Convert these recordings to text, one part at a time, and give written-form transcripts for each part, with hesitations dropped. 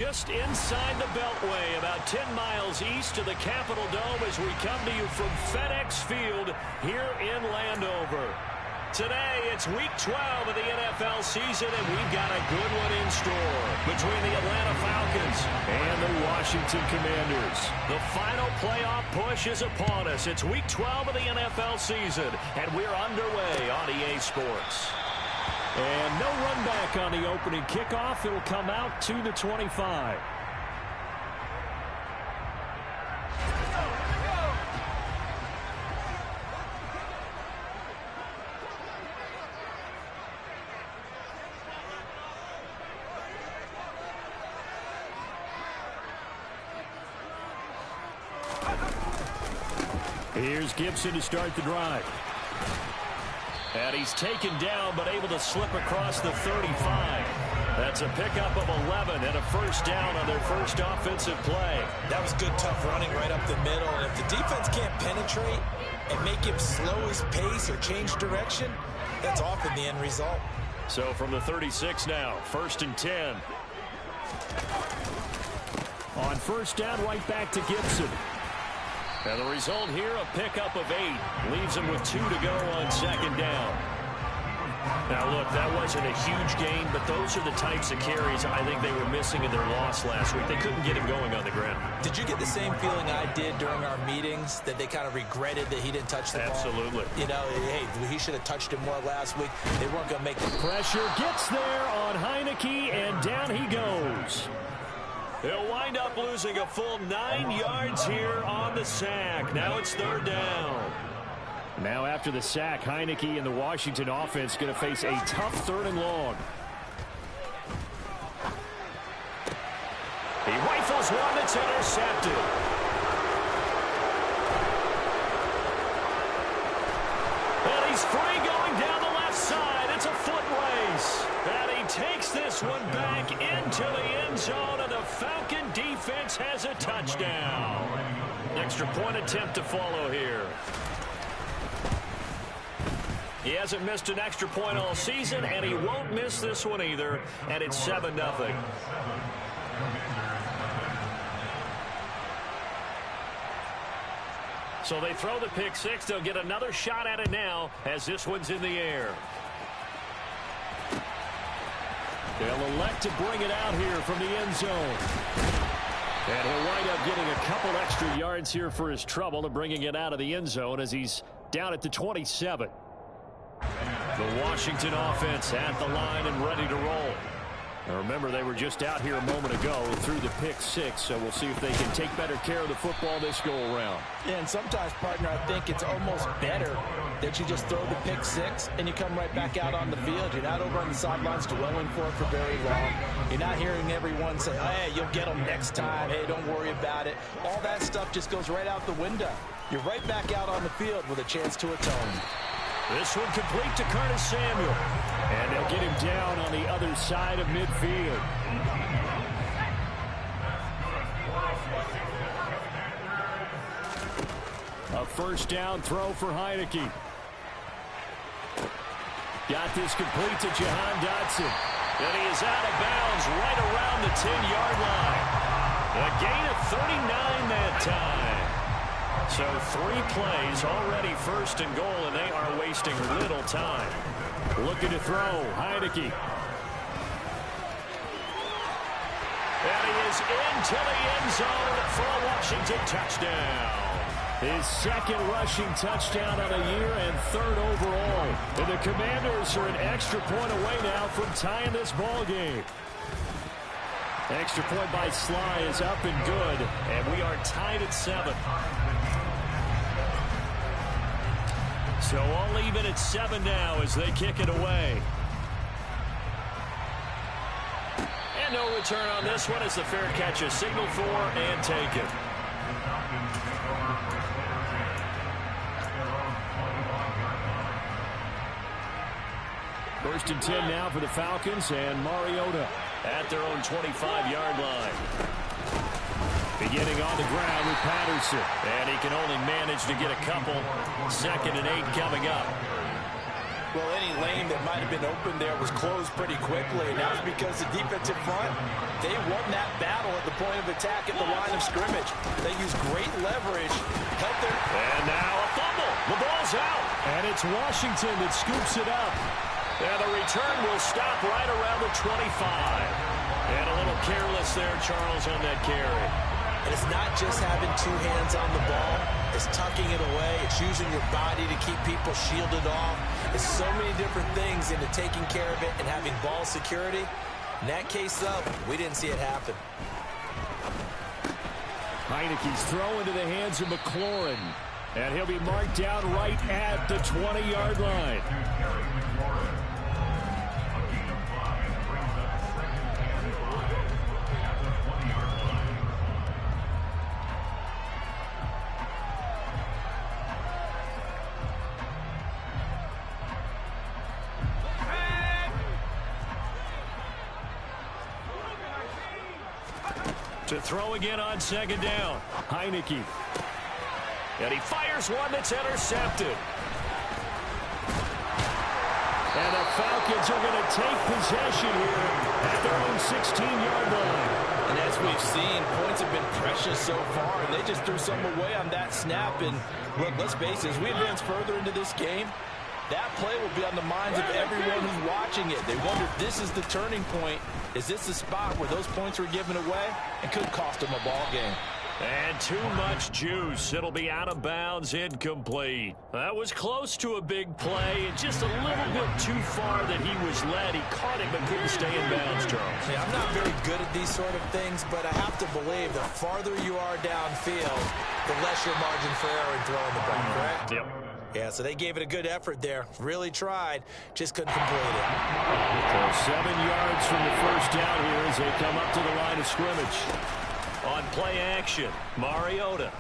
Just inside the Beltway, about 10 miles east of the Capitol Dome as we come to you from FedEx Field here in Landover. Today, it's Week 12 of the NFL season, and we've got a good one in store between the Atlanta Falcons and the Washington Commanders. The final playoff push is upon us. It's Week 12 of the NFL season, and we're underway on EA Sports. And no run back on the opening kickoff. It'll come out to the 25. Here's Gibson to start the drive. And he's taken down, but able to slip across the 35. That's a pickup of 11 and a first down on their first offensive play. That was good, tough running right up the middle. And if the defense can't penetrate and make him slow his pace or change direction, that's often the end result. So from the 36 now, 1st and 10. On first down, right back to Gibson. And the result here, a pickup of 8. Leaves him with 2 to go on second down. Now, look, that wasn't a huge gain, but those are the types of carries I think they were missing in their loss last week. They couldn't get him going on the ground. Did you get the same feeling I did during our meetings, that they kind of regretted that he didn't touch the ball? Absolutely. You know, hey, he should have touched him more last week. They weren't going to make the pressure. Gets there on Heineke, and down he goes. They'll wind up losing a full 9 yards here on the sack. Now it's 3rd down. Now after the sack, Heineke and the Washington offense going to face a tough 3rd and long. He rifles one that's intercepted. And he's free going down the left side. It's a foot race. And he takes this one back into the end zone, and the Falcon defense has a touchdown. Extra point attempt to follow here. He hasn't missed an extra point all season, and he won't miss this one either, and it's 7-0. So they throw the pick six. They'll get another shot at it now as this one's in the air. They'll elect to bring it out here from the end zone. And he'll wind up getting a couple extra yards here for his trouble and bringing it out of the end zone as he's down at the 27. The Washington offense at the line and ready to roll. Now remember, they were just out here a moment ago through the pick six, so we'll see if they can take better care of the football this go-around. Yeah, and sometimes, partner, I think it's almost better that you just throw the pick six and you come right back out on the field. You're not over on the sidelines dwelling for it for very long. You're not hearing everyone say, hey, you'll get them next time. Hey, don't worry about it. All that stuff just goes right out the window. You're right back out on the field with a chance to atone. This one complete to Curtis Samuel. And they'll get him down on the other side of midfield. A first down throw for Heineke. Got this complete to Jahan Dotson. And he is out of bounds right around the 10-yard line. A gain of 39 that time. So 3 plays already, 1st and goal, and they are wasting little time. Looking to throw, Heineke. And he is into the end zone for a Washington touchdown. His 2nd rushing touchdown on the year and 3rd overall. And the Commanders are an extra point away now from tying this ball game. Extra point by Sly is up and good, and we are tied at 7. So all even at 7 now as they kick it away. And no return on this one as the fair catch is signaled for and taken. First and 10 now for the Falcons, and Mariota at their own 25-yard line. Beginning on the ground with Patterson. And he can only manage to get a couple. 2nd and 8 coming up. Well, any lane that might have been open there was closed pretty quickly, and that was because the defensive front, they won that battle at the point of attack at the line of scrimmage. They used great leverage, helped their... And now a fumble. The ball's out. And it's Washington that scoops it up. And the return will stop right around the 25. And a little careless there, Charles, on that carry. And it's not just having two hands on the ball. It's tucking it away. It's using your body to keep people shielded off. It's so many different things into taking care of it and having ball security. In that case, though, we didn't see it happen. Heineke's throw into the hands of McLaurin. And he'll be marked down right at the 20-yard line. To throw again on second down. Heineke. And he fires one that's intercepted. And the Falcons are going to take possession here at their own 16-yard line. And as we've seen, points have been precious so far, and they just threw some away on that snap. And look, let's face it, as we advance further into this game, that play will be on the minds of everyone who's watching it. They wonder if this is the turning point. Is this the spot where those points were given away and could cost them a ball game? And too much juice. It'll be out of bounds, incomplete. That was close to a big play. Just a little bit too far that he was led. He caught it but couldn't stay in bounds, Charles. Yeah, I'm not very good at these sort of things, but I have to believe the farther you are downfield, the less your margin for error in throwing the ball, correct? Yep. Yeah, so they gave it a good effort there. Really tried, just couldn't complete it. So 7 yards from the first down here as they come up to the line of scrimmage. On play action, Mariota.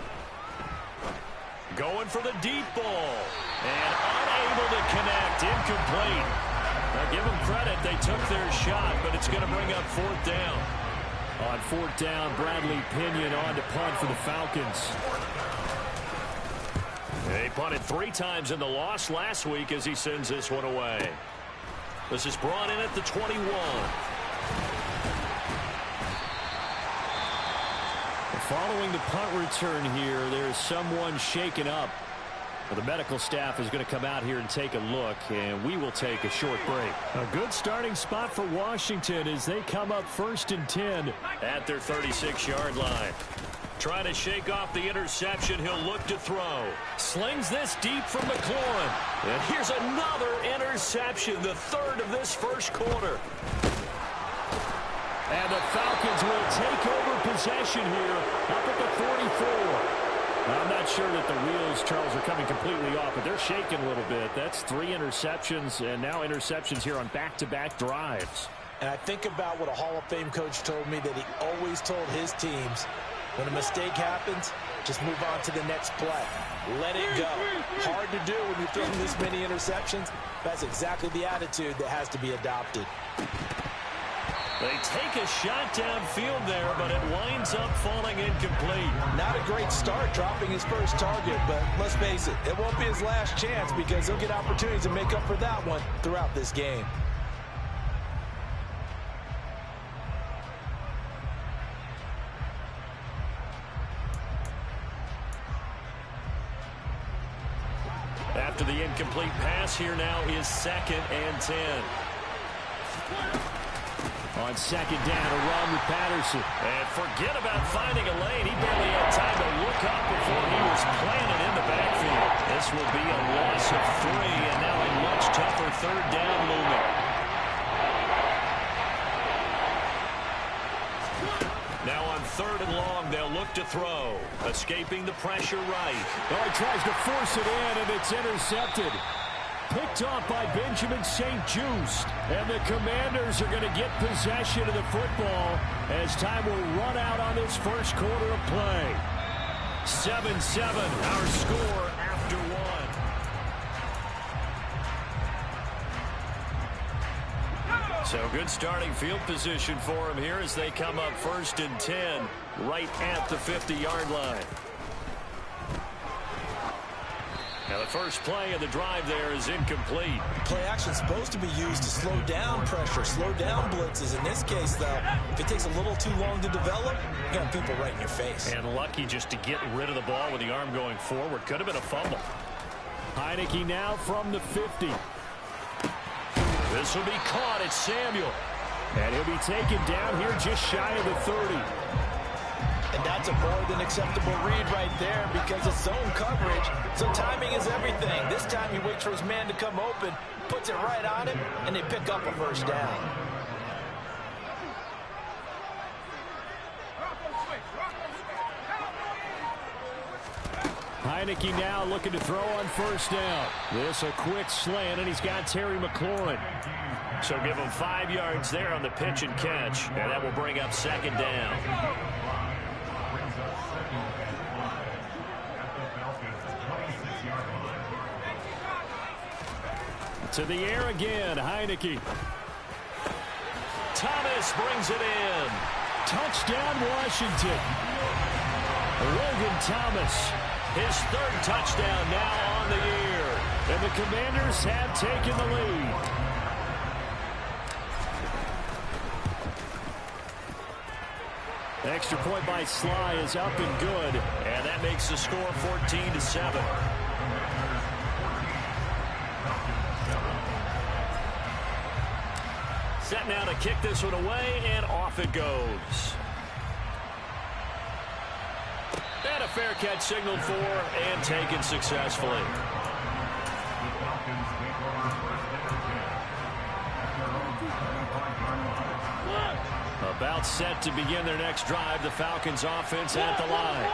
Going for the deep ball. And unable to connect, incomplete. Now give them credit, they took their shot, but it's going to bring up fourth down. On fourth down, Bradley Pinion on to punt for the Falcons. They punted 3 times in the loss last week as he sends this one away. This is brought in at the 21. Following the punt return here, there's someone shaken up. Well, the medical staff is going to come out here and take a look, and we will take a short break. A good starting spot for Washington as they come up 1st and 10. At their 36-yard line. Trying to shake off the interception. He'll look to throw. Slings this deep from McLaurin. And here's another interception, the third of this first quarter. And the Falcons will take over possession here up at the 44. Now, I'm not sure that the wheels, Charles, are coming completely off, but they're shaking a little bit. That's 3 interceptions, and now interceptions here on back-to-back drives. And I think about what a Hall of Fame coach told me, that he always told his teams, when a mistake happens, just move on to the next play. Let it go. Hard to do when you're throwing this many interceptions. That's exactly the attitude that has to be adopted. They take a shot downfield there, but it winds up falling incomplete. Not a great start dropping his first target, but let's face it, it won't be his last chance because he'll get opportunities to make up for that one throughout this game. After the incomplete pass, here now is 2nd and 10. On second down, a run with Patterson. And forget about finding a lane. He barely had time to look up before he was planted in the backfield. This will be a loss of 3, and now a much tougher 3rd down looming. Now on 3rd and long, they'll look to throw. Escaping the pressure right. Oh, he tries to force it in, and it's intercepted. Picked off by Benjamin St-Juste. And the Commanders are going to get possession of the football as time will run out on this first quarter of play. 7-7, our score after 1. So good starting field position for them here as they come up 1st and 10 right at the 50-yard line. Now the first play of the drive there is incomplete. Play action is supposed to be used to slow down pressure, slow down blitzes. In this case, though, if it takes a little too long to develop, you got people right in your face. And lucky just to get rid of the ball with the arm going forward. Could have been a fumble. Heineke now from the 50. This will be caught. It's Samuel. And he'll be taken down here just shy of the 30. And that's a more than acceptable read right there because it's zone coverage. So timing is everything. This time he waits for his man to come open, puts it right on him, and they pick up a first down. Heineke now looking to throw on first down. This a quick slant, and he's got Terry McLaurin. So give him 5 yards there on the pitch and catch, and that will bring up second down. To the air again, Heineke. Thomas brings it in. Touchdown, Washington. Logan Thomas, his third touchdown now on the year. And the Commanders have taken the lead. Extra point by Sly is up and good. And that makes the score 14-7. Set now to kick this one away, and off it goes. And a fair catch signaled for and taken successfully. About set to begin their next drive, the Falcons offense at the line.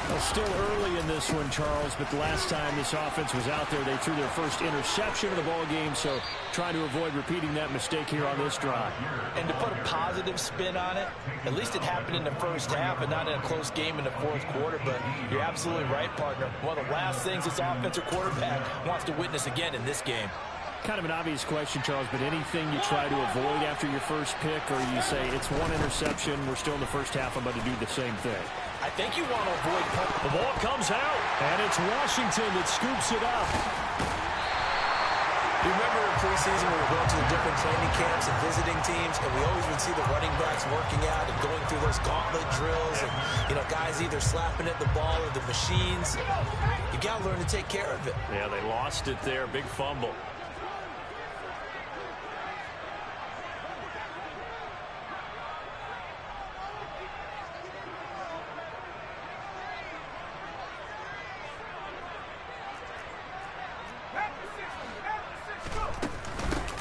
Well, still early in this one, Charles, but the last time this offense was out there, they threw their first interception of the ball game, so trying to avoid repeating that mistake here on this drive. And to put a positive spin on it, at least it happened in the first half and not in a close game in the fourth quarter, but you're absolutely right, partner. One of the last things this offensive quarterback wants to witness again in this game. Kind of an obvious question, Charles, but anything you try to avoid after your first pick, or you say it's one interception, we're still in the first half, I'm about to do the same thing? I think you want to avoid the ball comes out, and it's Washington that scoops it up. You remember in preseason we were going to the different training camps and visiting teams, and we always would see the running backs working out and going through those gauntlet drills, and guys either slapping at the ball or the machines. You got to learn to take care of it. Yeah, they lost it there, big fumble.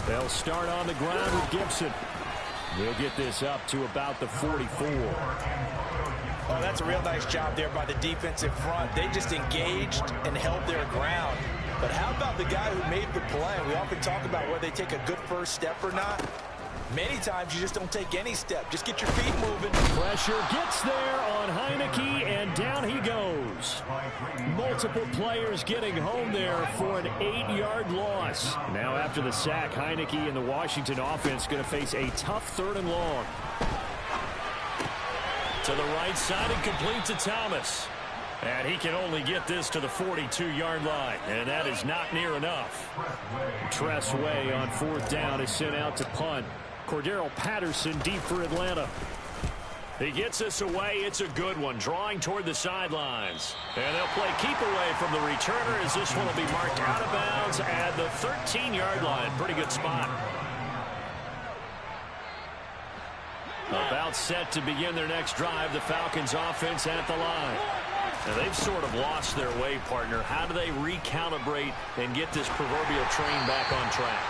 They'll start on the ground with Gibson. They'll get this up to about the 44. Oh, that's a real nice job there by the defensive front. They just engaged and held their ground. But how about the guy who made the play? We often talk about whether they take a good first step or not. Many times you just don't take any step. Just get your feet moving. Pressure gets there on Heineke, and down he goes. Multiple players getting home there for an 8-yard loss. Now after the sack, Heineke and the Washington offense going to face a tough 3rd and long. To the right side and complete to Thomas. And he can only get this to the 42-yard line, and that is not near enough. Tress Way on 4th down is sent out to punt. Cordero Patterson deep for Atlanta. He gets this away. It's a good one, drawing toward the sidelines. And they'll play keep away from the returner as this one will be marked out of bounds at the 13-yard line. Pretty good spot. About set to begin their next drive, the Falcons offense at the line. Now they've sort of lost their way, partner. How do they recalibrate and get this proverbial train back on track?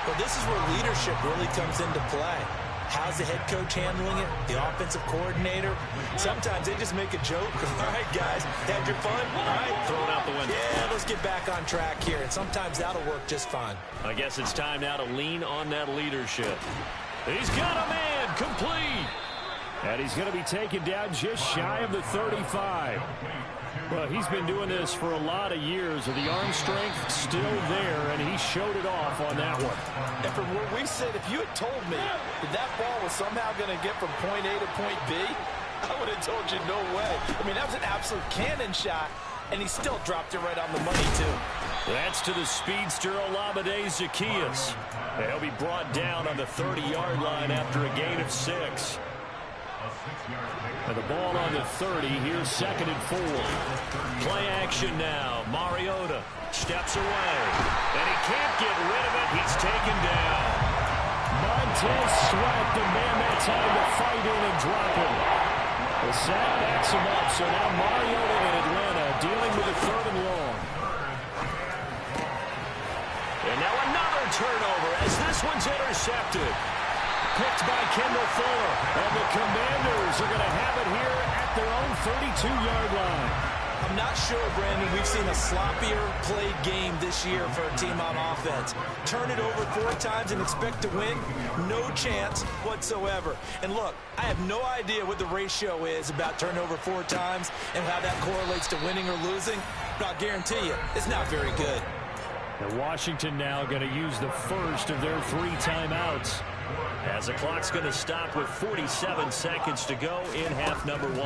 Well, this is where leadership really comes into play. How's the head coach handling it? The offensive coordinator? Sometimes they just make a joke. All right, guys, had your fun? All right. Throw it out the window. Yeah, let's get back on track here. And sometimes that'll work just fine. I guess it's time now to lean on that leadership. He's got a man, complete. And he's going to be taken down just shy of the 35. Well, he's been doing this for a lot of years, and the arm strength still there, and he showed it off on that one. And from where we sit, if you had told me that ball was somehow going to get from point A to point B, I would have told you no way. I mean, that was an absolute cannon shot, and he still dropped it right on the money, too. That's to the speedster Olamide Zaccheaus. He'll be brought down on the 30-yard line after a gain of 6. And the ball on the 30. Here's 2nd and 4. Play action now. Mariota steps away. And he can't get rid of it. He's taken down. Montez Sweat, the man that time to fight in and drop him. The sack backs him up. So now Mariota in Atlanta dealing with a 3rd and long. And now another turnover as this one's intercepted. Picked by Kendall Fuller. And the Commanders are going to have it here at their own 32-yard line. I'm not sure, Brandon, we've seen a sloppier played game this year for a team on offense. Turn it over 4 times and expect to win? No chance whatsoever. And look, I have no idea what the ratio is about turnover 4 times and how that correlates to winning or losing, but I'll guarantee you, it's not very good. And Washington now going to use the first of their 3 timeouts. As the clock's going to stop with 47 seconds to go in half number 1.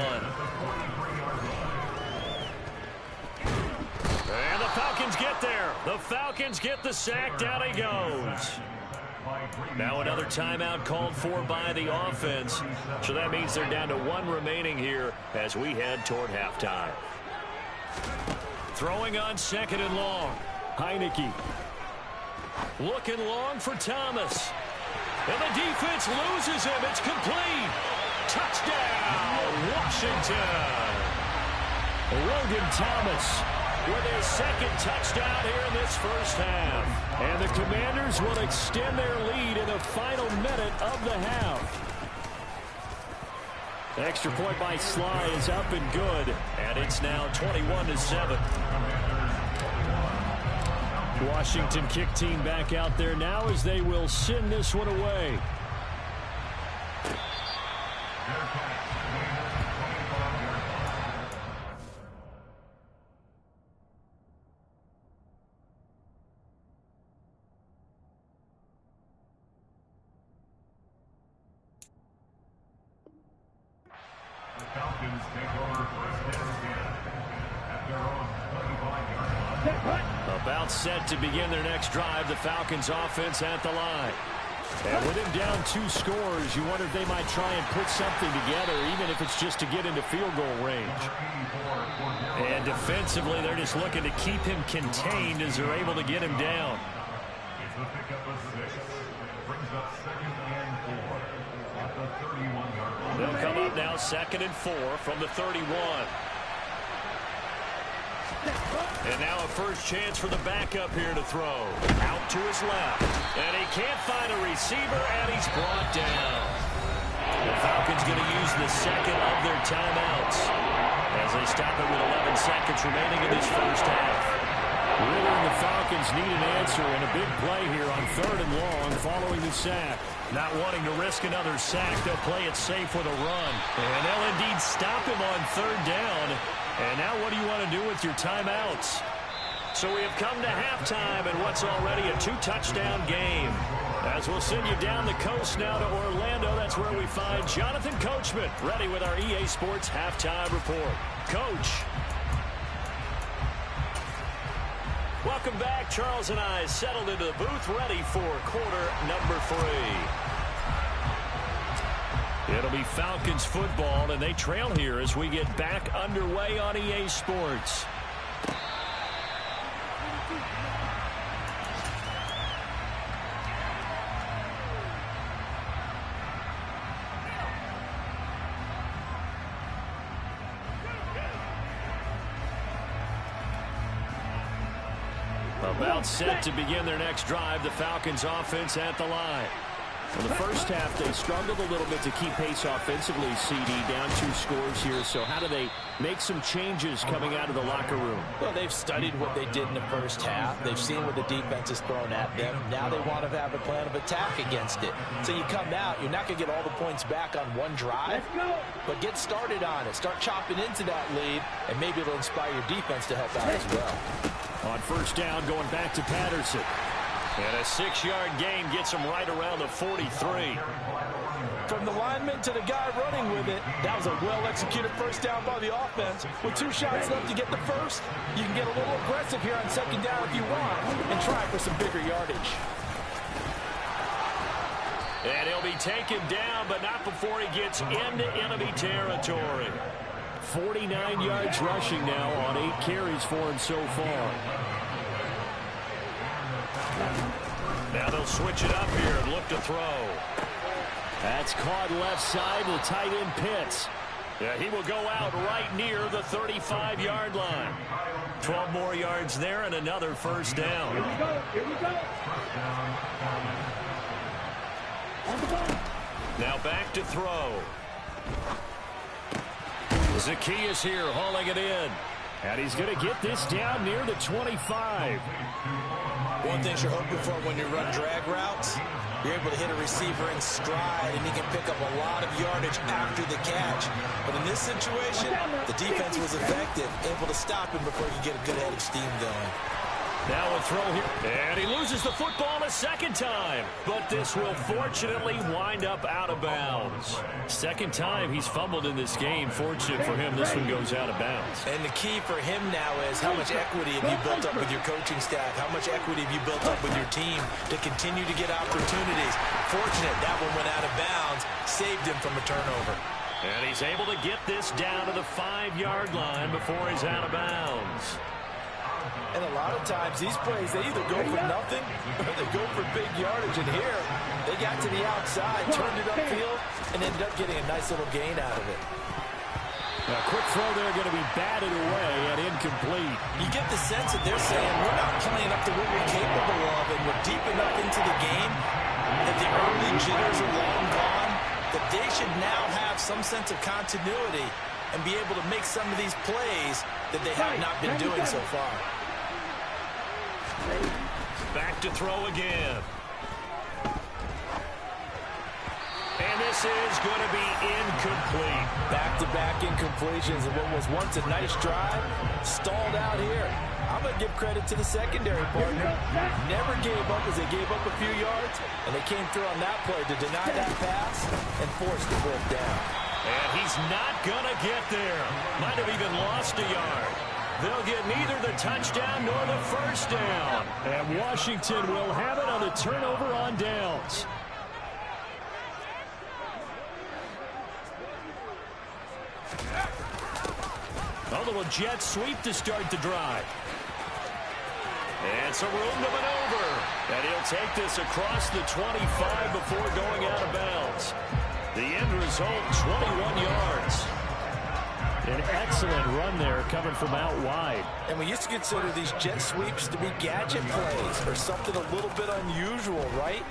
And the Falcons get there. The Falcons get the sack. Down he goes. Now another timeout called for by the offense. So that means they're down to 1 remaining here as we head toward halftime. Throwing on 2nd and long. Heineke. Looking long for Thomas. And the defense loses him. It's complete. Touchdown, Washington. Logan Thomas with his 2nd touchdown here in this first half. And the Commanders will extend their lead in the final minute of the half. The extra point by Sly is up and good. And it's now 21-7. Washington kick team back out there now as they will send this one away. The Falcons take over first and 10 at their own 25-yard line. About set to begin their next drive, the Falcons offense at the line. And with him down 2 scores, you wonder if they might try and put something together, even if it's just to get into field goal range. And defensively, they're just looking to keep him contained as they're able to get him down. It's the pickup of 6. Brings up 2nd and 4 at the 31-yard line. They'll come up now 2nd and 4 from the 31. And now a first chance for the backup here to throw. Out to his left. And he can't find a receiver, and he's brought down. The Falcons going to use the 2nd of their timeouts as they stop it with 11 seconds remaining in this first half. Ridder and the Falcons need an answer and a big play here on 3rd and long following the sack. Not wanting to risk another sack, they'll play it safe with a run. And they'll indeed stop him on 3rd down. And now what do you want to do with your timeouts? So we have come to halftime in what's already a 2-touchdown game. As we'll send you down the coast now to Orlando, that's where we find Jonathan Coachman ready with our EA Sports Halftime Report. Coach. Welcome back. Charles and I settled into the booth ready for quarter number 3. It'll be Falcons football, and they trail here as we get back underway on EA Sports. About set to begin their next drive, the Falcons offense at the line. In the first half, they struggled a little bit to keep pace offensively, CD, down 2 scores here. So how do they make some changes coming out of the locker room? Well, they've studied what they did in the first half. They've seen what the defense has thrown at them. Now they want to have a plan of attack against it. So you come out, you're not going to get all the points back on one drive, but get started on it. Start chopping into that lead, and maybe it'll inspire your defense to help out as well. On first down, going back to Patterson. And a 6-yard gain gets him right around the 43. From the lineman to the guy running with it, that was a well-executed first down by the offense. With 2 shots left to get the first, you can get a little aggressive here on second down if you want and try for some bigger yardage. And he'll be taken down, but not before he gets into enemy territory. 49 yards rushing now on 8 carries for him so far. Now they'll switch it up here and look to throw. That's caught left side. The tight end Pitts. Yeah, he will go out right near the 35-yard line. 12 more yards there and another first down. Here we go. Here we go. Now back to throw. Zacchaeus here hauling it in. And he's going to get this down near the 25. One thing you're hoping for when you run drag routes, you're able to hit a receiver in stride, and he can pick up a lot of yardage after the catch. But in this situation, the defense was effective, able to stop him before he could get a good head of steam going. Now a throw here. And he loses the football a second time. But this will fortunately wind up out of bounds. Second time he's fumbled in this game. Fortunate for him, this one goes out of bounds. And the key for him now is how much equity have you built up with your coaching staff? How much equity have you built up with your team to continue to get opportunities? Fortunate that one went out of bounds, saved him from a turnover. And he's able to get this down to the 5-yard line before he's out of bounds. And a lot of times, these plays, they either go for nothing or they go for big yardage. And here, they got to the outside, turned it upfield, and ended up getting a nice little gain out of it. A quick throw there going to be batted away and incomplete. You get the sense that they're saying, we're not playing up to what we're capable of, and we're deep enough into the game that the early jitters are long gone, that they should now have some sense of continuity and be able to make some of these plays that they have not been doing so far. Back to throw again. And this is going to be incomplete. Back-to-back incompletions and what was once a nice drive stalled out here. I'm going to give credit to the secondary partner. Never gave up as they gave up a few yards, and they came through on that play to deny that pass and force the fourth down. And he's not going to get there. Might have even lost a yard. They'll get neither the touchdown nor the first down. And Washington will have it on the turnover on downs. A little jet sweep to start the drive. And some room to maneuver. And he'll take this across the 25 before going out of bounds. The end result, 21 yards. An excellent run there coming from out wide. And we used to consider these jet sweeps to be gadget plays or something a little bit unusual, right?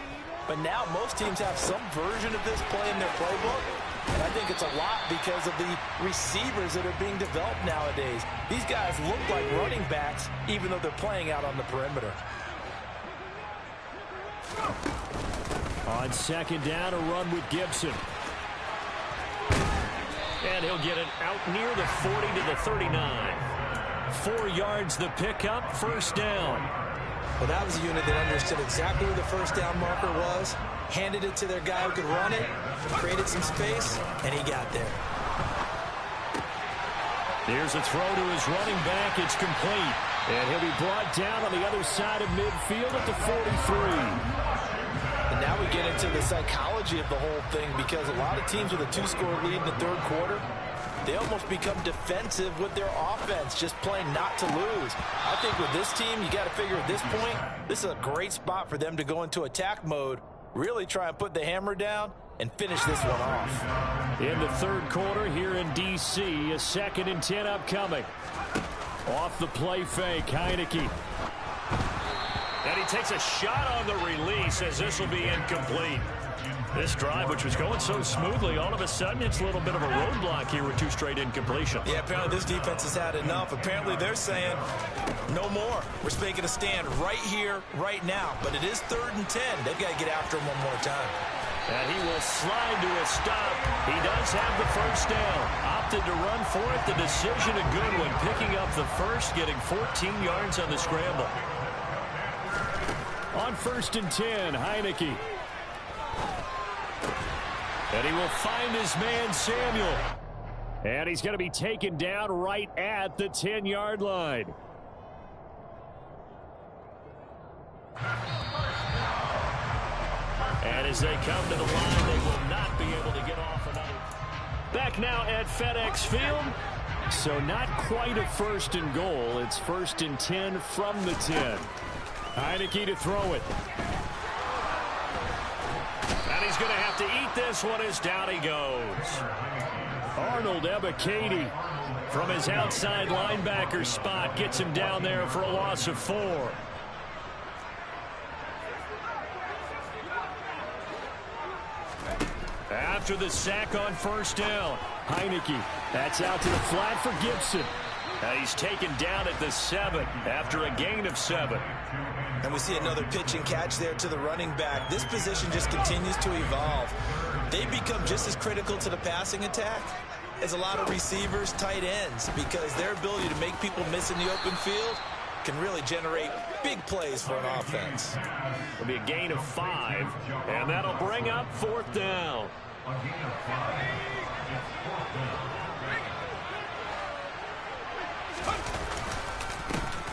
But now most teams have some version of this play in their playbook. And I think it's a lot because of the receivers that are being developed nowadays. These guys look like running backs even though they're playing out on the perimeter. On second down, a run with Gibson. And he'll get it out near the 40 to the 39. 4 yards the pickup, first down. Well, that was a unit that understood exactly where the first down marker was, handed it to their guy who could run it, created some space, and he got there. There's a throw to his running back. It's complete. And he'll be brought down on the other side of midfield at the 43. And now we get into the psychology of the whole thing because a lot of teams with a 2-score lead in the third quarter, they almost become defensive with their offense, just playing not to lose. I think with this team, you got to figure at this point, this is a great spot for them to go into attack mode, really try and put the hammer down and finish this one off. In the third quarter here in D.C., a 2nd and 10 upcoming. Off the play fake, Heineke. And he takes a shot on the release as this will be incomplete. This drive, which was going so smoothly, all of a sudden it's a little bit of a roadblock here with 2 straight incompletions. Yeah, apparently this defense has had enough. Apparently they're saying, no more. We're making a stand right here, right now. But it is 3rd and 10. They've got to get after him one more time. And he will slide to a stop. He does have the first down. Opted to run for it. The decision a good one. Picking up the first, getting 14 yards on the scramble. On 1st and 10, Heineke. And he will find his man, Samuel. And he's going to be taken down right at the 10-yard line. And as they come to the line, they will not be able to get off another. Back now at FedEx Field. So not quite a first and goal. It's 1st and 10 from the 10. Heineke to throw it. And he's going to have to eat this one as down he goes. Arnold Ebiketie from his outside linebacker spot gets him down there for a loss of 4. After the sack on first down, Heineke, that's out to the flat for Gibson. He's taken down at the 7 after a gain of 7. And we see another pitch and catch there to the running back. This position just continues to evolve. They become just as critical to the passing attack as a lot of receivers, tight ends, because their ability to make people miss in the open field can really generate big plays for an offense. It'll be a gain of 5, and that'll bring up 4th down.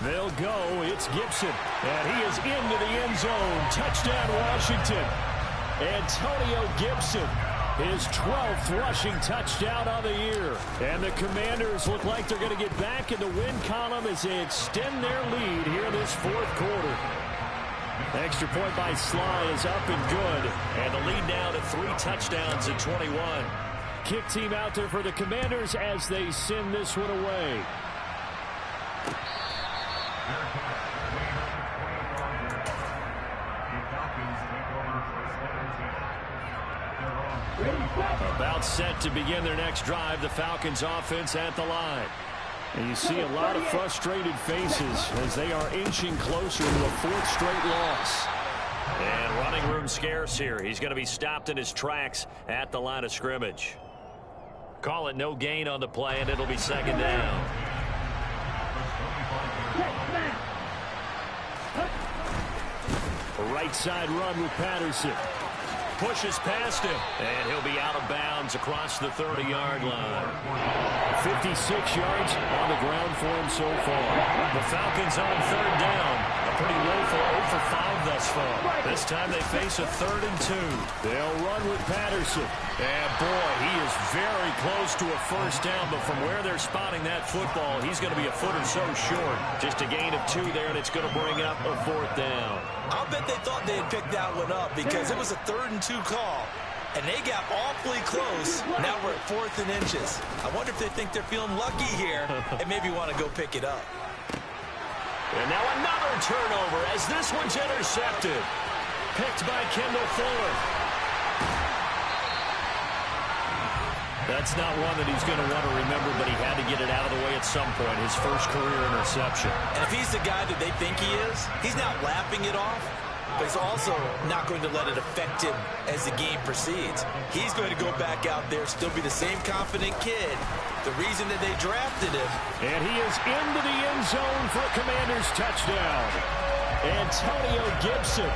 They'll go. It's Gibson. And he is into the end zone. Touchdown, Washington. Antonio Gibson, his 12th rushing touchdown on the year. And the Commanders look like they're going to get back in the win column as they extend their lead here in this 4th quarter. Extra point by Sly is up and good. And the lead now to 3 touchdowns at 21. Kick team out there for the Commanders as they send this one away. About set to begin their next drive, the Falcons offense at the line. And you see a lot of frustrated faces as they are inching closer to a 4th straight loss. And running room scarce here. He's going to be stopped in his tracks at the line of scrimmage. Call it no gain on the play, and it'll be 2nd down. A right side run with Patterson. Pushes past him, and he'll be out of bounds across the 30-yard line. 56 yards on the ground for him so far. The Falcons on 3rd down. A pretty woeful 0 for 5 thus far. This time they face a 3rd and 2. They'll run with Patterson. And boy, he is very close to a 1st down, but from where they're spotting that football, he's going to be a foot or so short. Just a gain of 2 there, and it's going to bring up a 4th down. I'll bet they thought they had picked that one up because it was a 3rd and 2 call. And they got awfully close. Now we're at 4th and inches. I wonder if they think they're feeling lucky here and maybe want to go pick it up. And now another turnover as this one's intercepted. Picked by Kendall Fuller. That's not one that he's going to want to remember, but he had to get it out of the way at some point. His first career interception. And if he's the guy that they think he is, he's not laughing it off. But he's also not going to let it affect him as the game proceeds. He's going to go back out there, still be the same confident kid. The reason that they drafted him. And he is into the end zone for a Commanders touchdown. Antonio Gibson.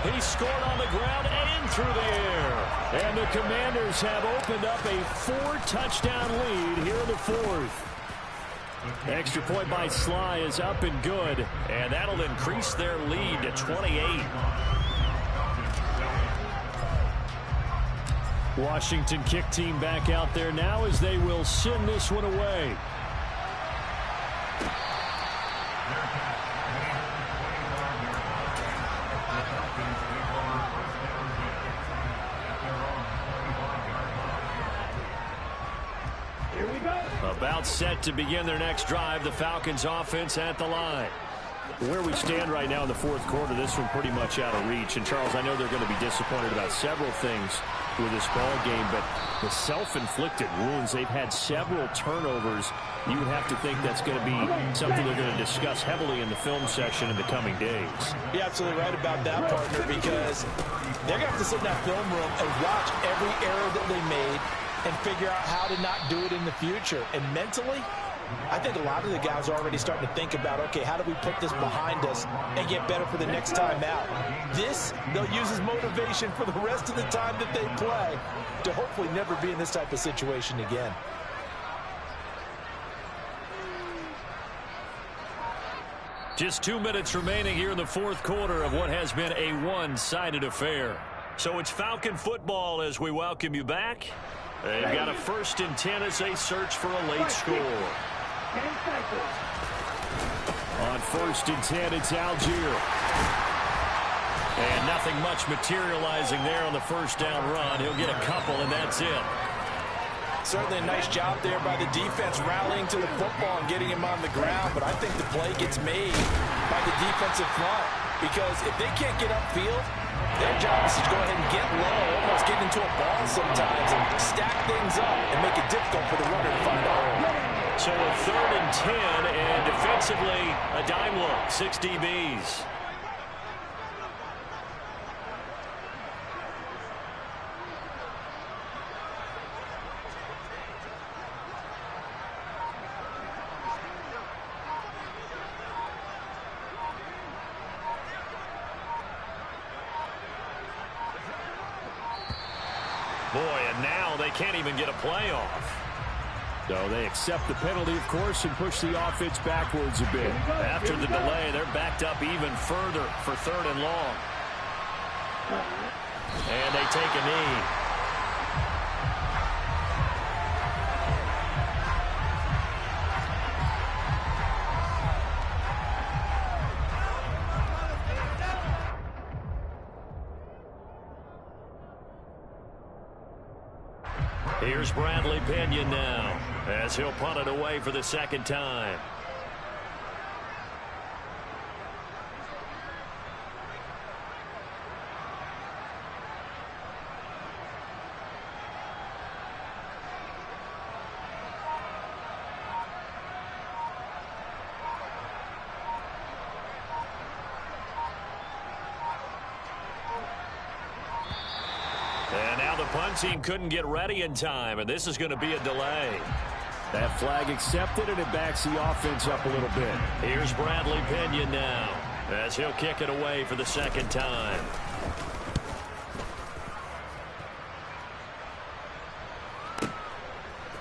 He scored on the ground and through the air. And the Commanders have opened up a 4-touchdown lead here in the 4th. Extra point by Sly is up and good. And that'll increase their lead to 28. Washington kick team back out there now as they will send this one away. About set to begin their next drive, the Falcons offense at the line. Where we stand right now in the 4th quarter, this one pretty much out of reach. And, Charles, I know they're going to be disappointed about several things with this ball game, but the self-inflicted wounds, they've had several turnovers. You would have to think that's going to be something they're going to discuss heavily in the film session in the coming days. You're absolutely right about that, partner, because they're going to have to sit in that film room and watch every error that they made and figure out how to not do it in the future. And mentally, I think a lot of the guys are already starting to think about, okay, how do we put this behind us and get better for the next time out? This, they'll use as motivation for the rest of the time that they play to hopefully never be in this type of situation again. Just 2 minutes remaining here in the fourth quarter of what has been a one-sided affair. So it's Falcon football as we welcome you back. They've got a 1st and 10 as they search for a late score. On 1st and 10, it's Algier. And nothing much materializing there on the first down run. He'll get a couple, and that's it. Certainly a nice job there by the defense rallying to the football and getting him on the ground, but I think the play gets made by the defensive front because if they can't get upfield, their job is to go ahead and get low, almost get into a ball sometimes and stack things up and make it difficult for the runner to find a hole. So a 3rd and 10, and defensively a dime look, 6 DBs. Boy, and now they can't even get a playoff. So they accept the penalty, of course, and push the offense backwards a bit. After the delay, they're backed up even further for 3rd and long. And they take a knee. Here's Bradley Pinion now as he'll punt it away for the 2nd time. And now the punt team couldn't get ready in time, and this is going to be a delay. That flag accepted, and it backs the offense up a little bit. Here's Bradley Pinion now as he'll kick it away for the 2nd time.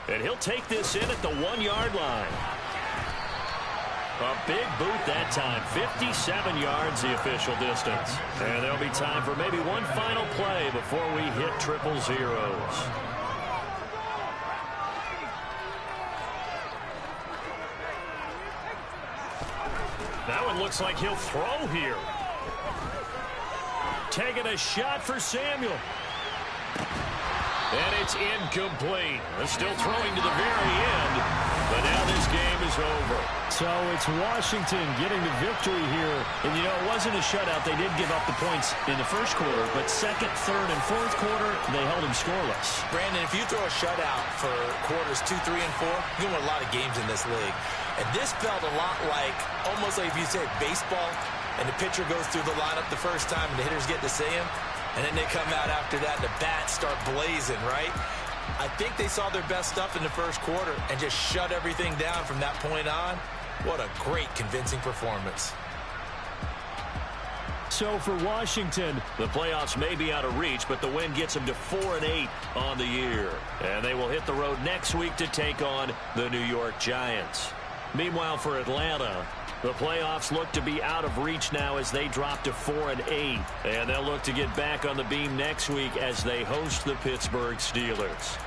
And he'll take this in at the 1-yard line. A big boot that time, 57 yards the official distance. And there'll be time for maybe one final play before we hit triple zeros. That one looks like he'll throw here. Taking a shot for Samuel. And it's incomplete. They're still throwing to the very end, but now this game is over. So it's Washington getting the victory here. And, you know, it wasn't a shutout. They did give up the points in the first quarter, but 2nd, 3rd, and 4th quarter, they held them scoreless. Brandon, if you throw a shutout for quarters 2, 3, and 4, you win a lot of games in this league. And this felt a lot like, almost like if you said baseball, and the pitcher goes through the lineup the first time, and the hitters get to see him. And then they come out after that, and the bats start blazing, right? I think they saw their best stuff in the first quarter and just shut everything down from that point on. What a great, convincing performance. So for Washington, the playoffs may be out of reach, but the win gets them to 4-8 on the year. And they will hit the road next week to take on the New York Giants. Meanwhile, for Atlanta, the playoffs look to be out of reach now as they drop to 4-8. And they'll look to get back on the beam next week as they host the Pittsburgh Steelers.